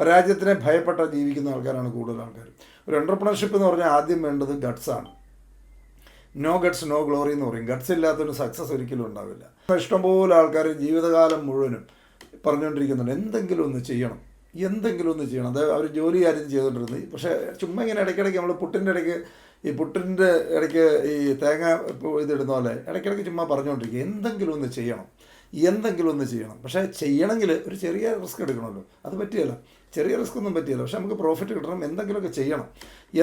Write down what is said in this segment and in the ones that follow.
പരാജയത്തിനെ ഭയപ്പെട്ട ജീവിക്കുന്ന ആൾക്കാരാണ് കൂടുതൽ ആൾക്കാർ. ഒരു എൻ്റർപ്രണർഷിപ്പ് എന്ന് പറഞ്ഞാൽ ആദ്യം വേണ്ടത് ഗട്ട്സാണ്. നോ ഗട്ട്സ് നോ ഗ്ലോറി എന്ന് പറയും. ഗട്ട്സ് ഇല്ലാത്തൊരു സക്സസ് ഒരിക്കലും ഉണ്ടാവില്ല. ഇഷ്ടംപോലെ ആൾക്കാർ ജീവിതകാലം മുഴുവനും പറഞ്ഞുകൊണ്ടിരിക്കുന്നുണ്ട് എന്തെങ്കിലും ഒന്ന് ചെയ്യണം, എന്തെങ്കിലും ഒന്ന് ചെയ്യണം. അത് അവർ ജോലി ആരും ചെയ്തുകൊണ്ടിരുന്നത്. പക്ഷേ ചുമ്മാ ഇങ്ങനെ ഇടയ്ക്കിടയ്ക്ക് നമ്മൾ പുട്ടിൻ്റെ ഇടയ്ക്ക് ഈ തേങ്ങ ഇതിടുന്ന പോലെ ഇടയ്ക്കിടയ്ക്ക് ചുമ്മാ പറഞ്ഞുകൊണ്ടിരിക്കുക എന്തെങ്കിലും ഒന്ന് ചെയ്യണം, എന്തെങ്കിലും ഒന്ന് ചെയ്യണം. പക്ഷേ ചെയ്യണമെങ്കിൽ ഒരു ചെറിയ റിസ്ക് എടുക്കണമല്ലോ. അത് പറ്റിയല്ല, ചെറിയ റിസ്ക് ഒന്നും പറ്റിയല്ല. പക്ഷെ നമുക്ക് പ്രോഫിറ്റ് കിട്ടണം, എന്തെങ്കിലുമൊക്കെ ചെയ്യണം.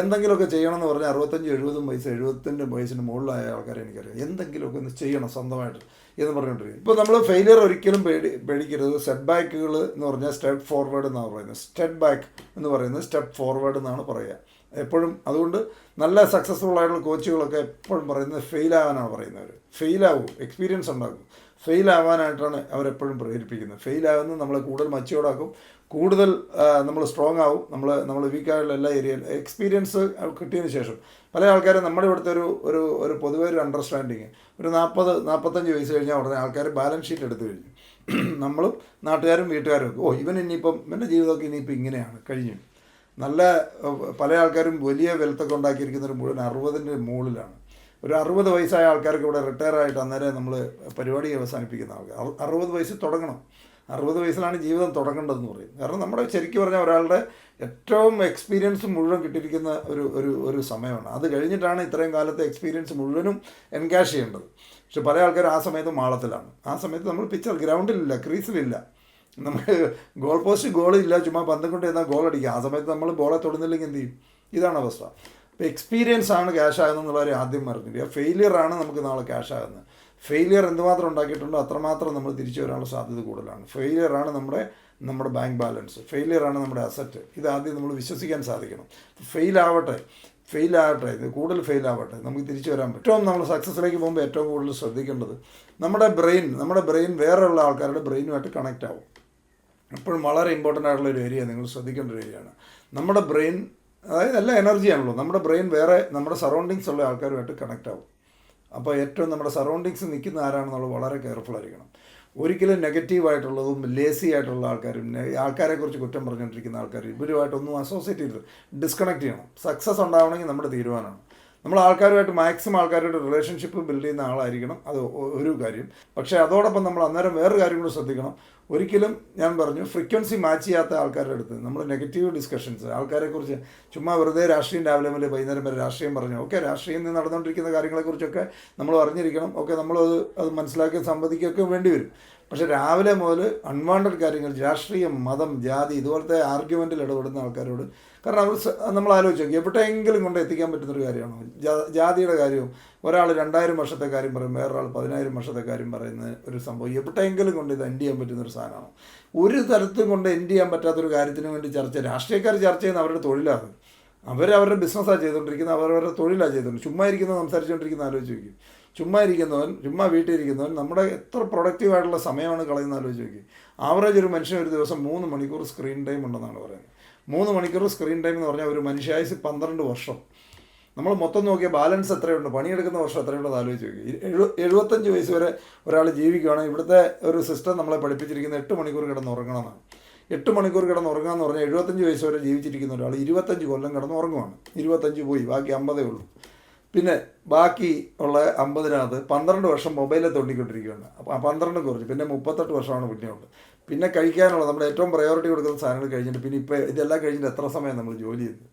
എന്തെങ്കിലുമൊക്കെ ചെയ്യണം എന്ന് പറഞ്ഞാൽ 65-70 വയസ്സ് 75 വയസ്സിന് മുകളിലായ ആൾക്കാരെ എനിക്കറിയാം. എന്തെങ്കിലുമൊക്കെ ഒന്ന് ചെയ്യണം സ്വന്തമായിട്ട് എന്ന് പറഞ്ഞുകൊണ്ടിരിക്കും. ഇപ്പോൾ നമ്മൾ ഫെയിലിയർ ഒരിക്കലും പേടിക്കരുത്. സെറ്റ് ബാക്കുകൾ എന്ന് പറഞ്ഞാൽ സ്റ്റെപ്പ് ഫോർവേഡ് എന്നാണ് പറയുന്നത്. സ്റ്റെപ്പ് ബാക്ക് എന്ന് പറയുന്നത് സ്റ്റെപ്പ് ഫോർവേഡ് എന്നാണ് പറയുക എപ്പോഴും. അതുകൊണ്ട് നല്ല സക്സസ്ഫുൾ ആയിട്ടുള്ള കോച്ചുകളൊക്കെ എപ്പോഴും പറയുന്നത് ഫെയിലാവാനാണ് പറയുന്നവർ. ഫെയിലാവും, എക്സ്പീരിയൻസ് ഉണ്ടാകും. ഫെയിലാവാനായിട്ടാണ് അവരെപ്പോഴും പ്രേരിപ്പിക്കുന്നത്. ഫെയിലാവുന്നത് നമ്മളെ കൂടുതൽ മച്ചുവേർഡാക്കും, കൂടുതൽ നമ്മൾ സ്ട്രോങ് ആവും. നമ്മൾ വീക്കായുള്ള എല്ലാ ഏരിയയിലും എക്സ്പീരിയൻസ് കിട്ടിയതിന് ശേഷം പല ആൾക്കാരും നമ്മുടെ ഇവിടുത്തെ ഒരു പൊതുവെ ഒരു അണ്ടർസ്റ്റാൻഡിങ് ഒരു 40-45 വയസ്സ് കഴിഞ്ഞാൽ ഉടനെ ആൾക്കാർ ബാലൻസ് ഷീറ്റ് എടുത്തു കഴിഞ്ഞു. നമ്മളും നാട്ടുകാരും വീട്ടുകാരും ഒക്കെ ഇവൻ ഇനിയിപ്പം എൻ്റെ ജീവിതമൊക്കെ ഇനിയിപ്പോൾ ഇങ്ങനെയാണ് കഴിഞ്ഞു. നല്ല പല ആൾക്കാരും വലിയ വെൽത്തൊക്കെ ഉണ്ടാക്കിയിരിക്കുന്നവർ മുഴുവൻ 60ൻ്റെ മുകളിലാണ്. ഒരു 60 വയസ്സായ ആൾക്കാർക്ക് ഇവിടെ റിട്ടയർ ആയിട്ട് അന്നേരം നമ്മൾ പരിപാടി അവസാനിപ്പിക്കുന്ന ആൾക്കാർ 60 വയസ്സിൽ തുടങ്ങണം. 60 വയസ്സിലാണ് ജീവിതം തുടങ്ങേണ്ടതെന്ന് പറയും. കാരണം നമ്മുടെ ശരിക്കും പറഞ്ഞാൽ ഒരാളുടെ ഏറ്റവും എക്സ്പീരിയൻസ് മുഴുവൻ കിട്ടിയിരിക്കുന്ന ഒരു സമയമാണ്. അത് കഴിഞ്ഞിട്ടാണ് ഇത്രയും കാലത്തെ എക്സ്പീരിയൻസ് മുഴുവനും എൻകാഷ് ചെയ്യേണ്ടത്. പക്ഷെ പല ആൾക്കാരും ആ സമയത്ത് മാളത്തിലാണ്. ആ സമയത്ത് നമ്മൾ പിച്ചർ ഗ്രൗണ്ടിലില്ല, ക്രീസിലില്ല, നമുക്ക് ഗോൾ പോസ്റ്റ് ഗോളില്ല, ചുമ്മാ പന്തം കൊണ്ട് എന്നാൽ ഗോൾ അടിക്കുക. ആ സമയത്ത് നമ്മൾ ബോളെ തൊടുന്നില്ലെങ്കിൽ എന്ത് ചെയ്യും? ഇതാണ് അവസ്ഥ. അപ്പോൾ എക്സ്പീരിയൻസ് ആണ് ക്യാഷ് ആകുന്നതെന്നുള്ളവരെ ആദ്യം പറഞ്ഞിരിക്കുക. ഫെയിലിയറാണ് നമുക്ക് നാളെ ക്യാഷ് ആകുന്നത്. ഫെയിലിയർ എന്തുമാത്രം ഉണ്ടാക്കിയിട്ടുണ്ടോ അത്രമാത്രം നമ്മൾ തിരിച്ചു വരാനുള്ള സാധ്യത കൂടുതലാണ്. ഫെയിലിയറാണ് നമ്മുടെ ബാങ്ക് ബാലൻസ്, ഫെയിലിയറാണ് നമ്മുടെ അസറ്റ്. ഇതാദ്യം നമ്മൾ വിശ്വസിക്കാൻ സാധിക്കണം. ഫെയിലാവട്ടെ, ഇത് കൂടുതൽ ഫെയിലാവട്ടെ, നമുക്ക് തിരിച്ചു വരാൻ പറ്റും. ഏറ്റവും നമ്മൾ സക്സസ്സിലേക്ക് പോകുമ്പോൾ ഏറ്റവും കൂടുതൽ ശ്രദ്ധിക്കേണ്ടത് നമ്മുടെ ബ്രെയിൻ വേറെയുള്ള ആൾക്കാരുടെ ബ്രെയിനുമായിട്ട് കണക്റ്റ് ആവും. എപ്പോഴും വളരെ ഇമ്പോർട്ടൻ്റ് ആയിട്ടുള്ള ഒരു ഏരിയ, നിങ്ങൾ ശ്രദ്ധിക്കേണ്ട ഒരു ഏരിയയാണ് നമ്മുടെ ബ്രെയിൻ. അതായത് എല്ലാ എനർജിയാണല്ലോ. നമ്മുടെ ബ്രെയിൻ വേറെ നമ്മുടെ സറൗണ്ടിങ്സ് ഉള്ള ആൾക്കാരുമായിട്ട് കണക്റ്റ് ആവും. അപ്പോൾ ഏറ്റവും നമ്മുടെ സറൗണ്ടിങ്സ് നിൽക്കുന്ന ആരാണെന്നുള്ളത് വളരെ കെയർഫുൾ ആയിരിക്കണം. ഒരിക്കലും നെഗറ്റീവായിട്ടുള്ളതും ലേസി ആയിട്ടുള്ള ആൾക്കാരും ആൾക്കാരെക്കുറിച്ച് കുറ്റം പറഞ്ഞുകൊണ്ടിരിക്കുന്ന ആൾക്കാരും ഇവരുമായിട്ടൊന്നും അസോസിയേറ്റ് ചെയ്ത് ഡിസ്കണക്ട് ചെയ്യണം. സക്സസ് ഉണ്ടാവണമെങ്കിൽ നമ്മുടെ തീരുമാനമാണ്. നമ്മൾ ആൾക്കാരുമായിട്ട് മാക്സിമം ആൾക്കാരുടെ റിലേഷൻഷിപ്പ് ബിൽഡ് ചെയ്യുന്ന ആളായിരിക്കണം. അത് ഒരു കാര്യം. പക്ഷേ അതോടൊപ്പം നമ്മൾ അന്നേരം വേറൊരു കാര്യം കൂടി ശ്രദ്ധിക്കണം. ഒരിക്കലും ഞാൻ പറഞ്ഞു ഫ്രീക്വൻസി മാച്ച് ചെയ്യാത്ത ആൾക്കാരുടെ അടുത്ത് നമ്മൾ നെഗറ്റീവ് ഡിസ്കഷൻസ്, ആൾക്കാരെക്കുറിച്ച് ചുമ്മാ വെറുതെ രാഷ്ട്രീയം രാവിലെ മുതൽ വൈകുന്നേരം വരെ രാഷ്ട്രീയം പറഞ്ഞു. ഓക്കെ, രാഷ്ട്രീയം നടന്നുകൊണ്ടിരിക്കുന്ന കാര്യങ്ങളെക്കുറിച്ചൊക്കെ നമ്മൾ അറിഞ്ഞിരിക്കണം. ഓക്കെ, അത് മനസ്സിലാക്കി സംവദിക്കുകയൊക്കെ വേണ്ടി വരും. പക്ഷേ രാവിലെ മുതൽ അൺവാണ്ടഡ് കാര്യങ്ങൾ, രാഷ്ട്രീയം, മതം, ജാതി ഇതുപോലത്തെ ആർഗ്യുമെൻറ്റിൽ ഇടപെടുന്ന ആൾക്കാരോട്, കാരണം നമ്മൾ ആലോചിച്ച് നോക്കി എവിടെയെങ്കിലും കൊണ്ട് എത്തിക്കാൻ പറ്റുന്നൊരു കാര്യമാണോ? ജാതിയുടെ കാര്യവും ഒരാൾ 2000 വർഷത്തെ കാര്യം പറയും, വേറൊരാൾ 10,000 വർഷത്തെ കാര്യം പറയുന്ന ഒരു സംഭവം എവിടെയെങ്കിലും കൊണ്ട് ഇത് എൻഡ് ചെയ്യാൻ പറ്റുന്നൊരു സാധനമാണോ? ഒരു തരത്തും കൊണ്ട് എൻഡ് ചെയ്യാൻ പറ്റാത്തൊരു കാര്യത്തിന് വേണ്ടി രാഷ്ട്രീയക്കാർ ചർച്ച ചെയ്യുന്ന അവരുടെ തൊഴിലാണ്. അവരവരുടെ ബിസിനസ്സാണ് ചെയ്തുകൊണ്ടിരിക്കുന്നത്, അവരവരുടെ തൊഴിലാണ് ചെയ്തുകൊണ്ടിരിക്കുന്നത്. ചുമ്മാ ഇരിക്കുന്നത് സംസാരിച്ചുകൊണ്ടിരിക്കുന്ന ആലോചിച്ച് നോക്കി. ചുമ്മാ വീട്ടിൽ ഇരിക്കുന്നവൻ നമ്മുടെ എത്ര പ്രൊഡക്റ്റീവായിട്ടുള്ള സമയമാണ് കളയുന്ന ആലോചിച്ച് നോക്കി. ആവറേജ് ഒരു മനുഷ്യൻ ഒരു ദിവസം 3 മണിക്കൂർ സ്ക്രീൻ ടൈം ഉണ്ടെന്നാണ് പറയുന്നത്. 3 മണിക്കൂർ സ്ക്രീൻ ടൈം എന്ന് പറഞ്ഞാൽ ഒരു മനുഷ്യായുസ് 12 വർഷം. നമ്മൾ മൊത്തം നോക്കിയാൽ ബാലൻസ് എത്രയുണ്ട്, പണിയെടുക്കുന്ന വർഷം എത്രയുണ്ടെന്ന് ആലോചിച്ച് നോക്കി. 75 വയസ്സ് വരെ ഒരാൾ ജീവിക്കുകയാണെങ്കിൽ ഇവിടുത്തെ ഒരു സിസ്റ്റം നമ്മളെ പഠിപ്പിച്ചിരിക്കുന്നത് 8 മണിക്കൂർ കിടന്ന് ഉറങ്ങണമെന്നാണ്. 8 മണിക്കൂർ കിടന്ന് ഉറങ്ങാമെന്ന് പറഞ്ഞാൽ 75 വയസ്സ് വരെ ജീവിച്ചിരിക്കുന്ന ഒരാൾ 25 കൊല്ലം കിടന്ന് ഉറങ്ങുവാണ്. 25 പോയി, ബാക്കി 50 ഉള്ളൂ. പിന്നെ ബാക്കി ഉള്ള 50-നകത്ത് 12 വർഷം മൊബൈലിൽ തോണ്ടിക്കൊണ്ടിരിക്കുകയാണ്. അപ്പോൾ 12 കുറച്ച്, പിന്നെ 38 വർഷമാണ് പിന്നെ ഉള്ളത്. പിന്നെ കഴിക്കാനുള്ള നമ്മുടെ ഏറ്റവും പ്രയോറിറ്റി കൊടുക്കുന്ന സാധനങ്ങൾ കഴിഞ്ഞിട്ട് പിന്നെ ഇപ്പോൾ ഇതെല്ലാം കഴിഞ്ഞിട്ട് എത്ര സമയം നമ്മൾ ജോലി ചെയ്തു?